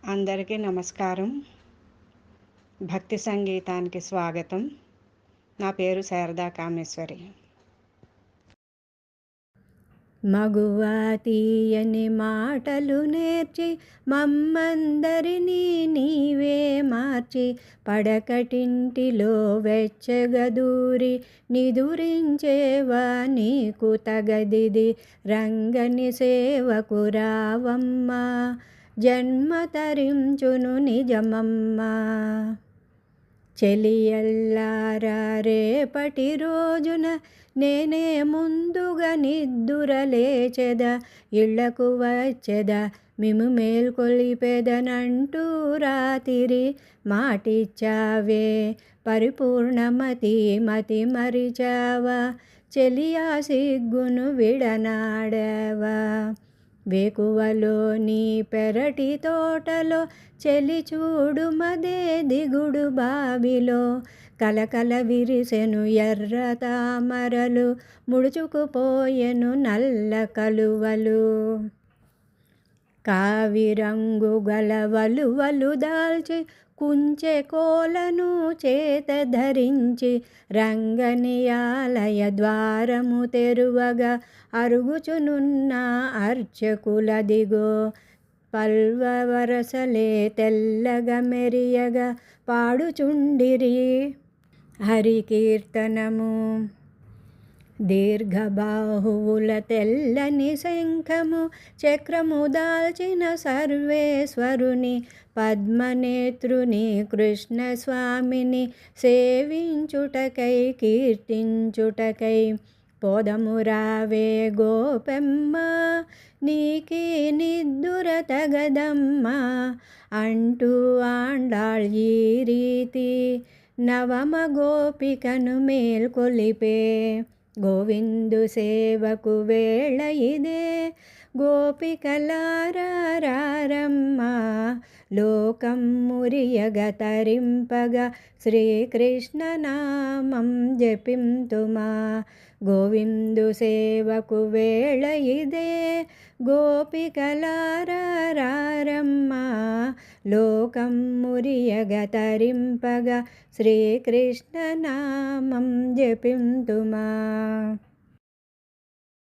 అందరికీ నమస్కారం. భక్తి సంగీతానికి స్వాగతం. నా పేరు శారదా కామేశ్వరి. మగువా తీయని మాటలు నేర్చి మమ్మందరినీ నీవే మార్చి పడకటింటిలో వెచ్చగదూరి నిదురించేవా నీకు తగదిది రంగని సేవకు రావమ్మా జన్మ తరించును నిజమమ్మా. చెలియల్లారా రేపటి రోజున నేనే ముందుగా నిద్దురలేచెద ఇళ్లకు వచ్చెద మిము మేల్కొలిపెదనంటూ రాతిరి మాటిచ్చావే పరిపూర్ణమతి మతి మరిచావా చెలియా సిగ్గును విడనాడవా. వేకువలో నీ పెరటి తోటలో చెలి చూడు మదే దిగుడు బావిలో కలకల విరిసెను ఎర్ర తామరలు ముడుచుకుపోయెను నల్ల కలువలు. కావిరంగు గల వలువలు దాల్చి కుంచె కోలను చేత ధరించి రంగని ఆలయ ద్వారము తెరువగా అరుగుచునున్న అర్చకులదిగో పల్వ వరసలే తెల్లగా మెరియగా పాడుచుండిరి హరికీర్తనము. దీర్ఘబాహువుల తెల్లని శంఖము చక్రము దాల్చిన సర్వేశ్వరుని పద్మనేత్రుని కృష్ణస్వామిని సేవించుటకై కీర్తించుటకై పోదము రావే గోపెమ్మ నీకీ నిద్దుర తగదమ్మా అంటూ ఆండాళ్ ఈ రీతి నవమ గోపికను మేల్కొలిపే. గోవిందు సేవకు వేళ ఇదే గోపికలారారమ్మా లోకం మురియగ తరింపగా శ్రీకృష్ణ నామం జపింతుమా. గోవిందు సేవకు వేళ ఇదే గోపికలారారమ్మా లోకం మురియగ తరింపగా శ్రీకృష్ణ నామం జపింతుమా.